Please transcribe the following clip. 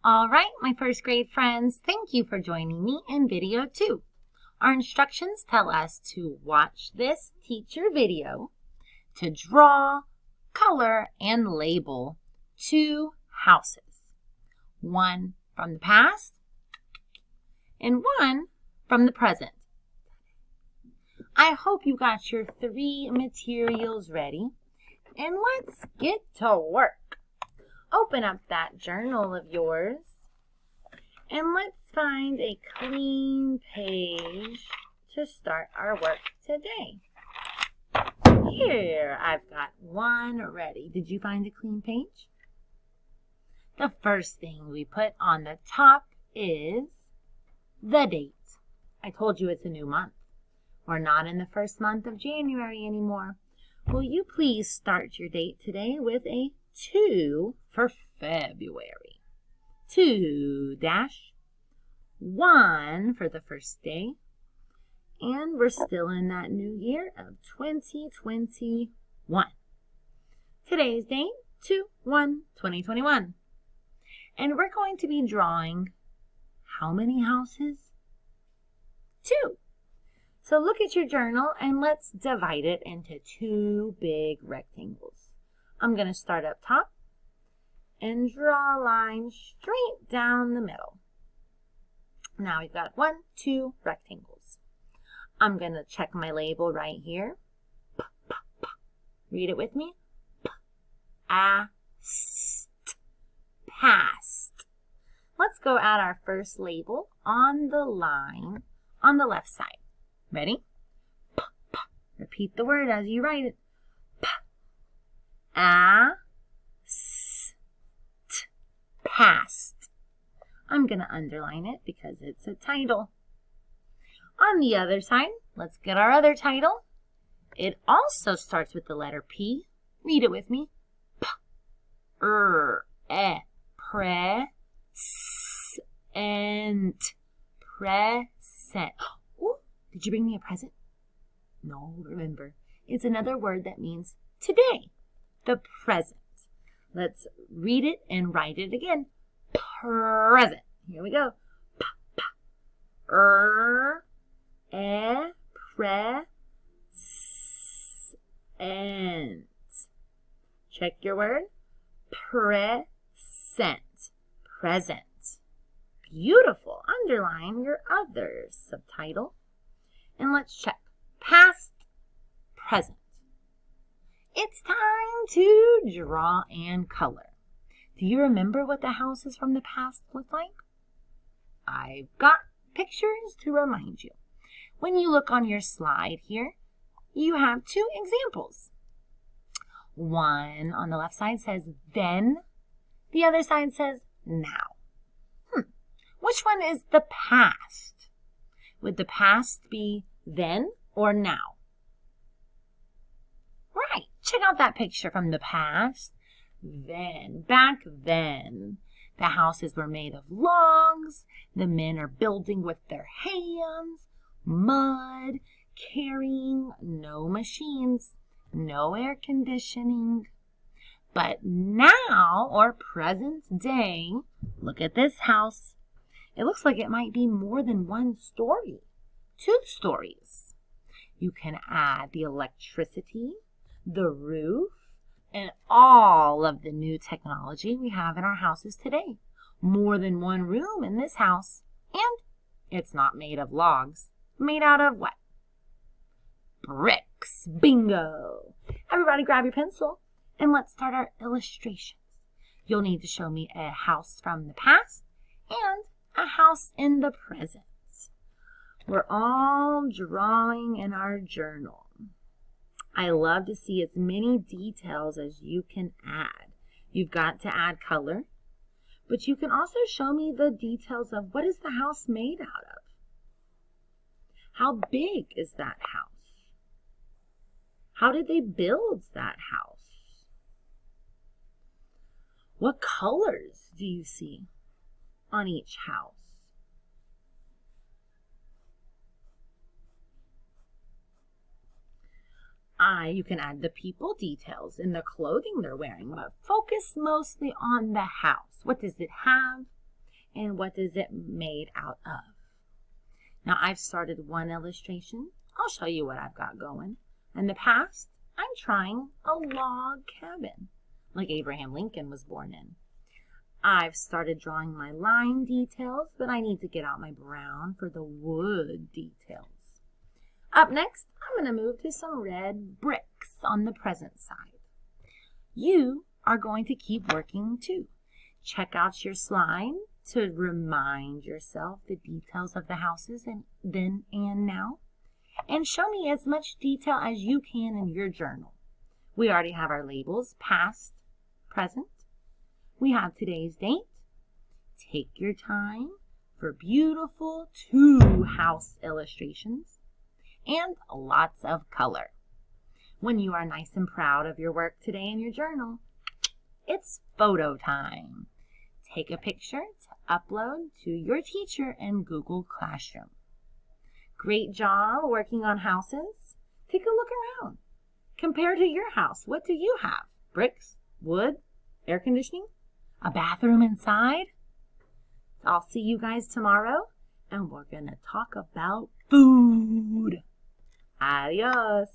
All right, my first grade friends, thank you for joining me in video 2. Our instructions tell us to watch this teacher video to draw, color, and label 2 houses. 1 from the past and 1 from the present. I hope you got your 3 materials ready, and let's get to work. Open up that journal of yours, and let's find a clean page to start our work today. Here, I've got one ready. Did you find a clean page? The first thing we put on the top is the date. I told you it's a new month. We're not in the first month of January anymore. Will you please start your date today with a 2 for February. 2-1 for the first day. And we're still in that new year of 2021. Today's date, 2/1/2021. And we're going to be drawing how many houses? 2. So look at your journal and let's divide it into 2 big rectangles. I'm going to start up top and draw a line straight down the middle. Now we've got 2 rectangles. I'm going to check my label right here. Read it with me. Past. Past. Let's go at our first label on the line on the left side. Ready? Repeat the word as you write it. Past. I'm going to underline it because it's a title. On the other side, let's get our other title. It also starts with the letter P. Read it with me. Present. Present. Ooh, did you bring me a present? No, remember, it's another word that means today. The present. Let's read it and write it again. Present. Here we go. Present. Check your word. Present. Present. Beautiful. Underline your other subtitle. And let's check. Past, present. It's time to draw and color. Do you remember what the houses from the past looked like? I've got pictures to remind you. When you look on your slide here, you have 2 examples. One on the left side says then. The other side says now. Which one is the past? Would the past be then or now? Right. Check out that picture from the past. Back then, the houses were made of logs. The men are building with their hands, mud, carrying no machines, no air conditioning. But now, or present day, look at this house. It looks like it might be more than 1 story, 2 stories. You can add the electricity, the roof, and all of the new technology we have in our houses today. More than 1 room in this house. And it's not made of logs. Made out of what? Bricks. Bingo. Everybody grab your pencil and let's start our illustrations. You'll need to show me a house from the past and a house in the present. We're all drawing in our journal. I love to see as many details as you can add. You've got to add color, but you can also show me the details of what is the house made out of? How big is that house? How did they build that house? What colors do you see on each house? You can add the people details and the clothing they're wearing, but focus mostly on the house. What does it have? And what is it made out of? Now, I've started one illustration. I'll show you what I've got going. In the past, I'm trying a log cabin, like Abraham Lincoln was born in. I've started drawing my line details, but I need to get out my brown for the wood details. Up next, I'm going to move to some red bricks on the present side. You are going to keep working too. Check out your slide to remind yourself the details of the houses and then and now. And show me as much detail as you can in your journal. We already have our labels, past, present. We have today's date. Take your time for beautiful 2-house illustrations and lots of color. When you are nice and proud of your work today in your journal, it's photo time. Take a picture to upload to your teacher in Google Classroom. Great job working on houses. Take a look around. Compare to your house. What do you have? Bricks? Wood? Air conditioning? A bathroom inside? I'll see you guys tomorrow, and we're going to talk about food. Adios.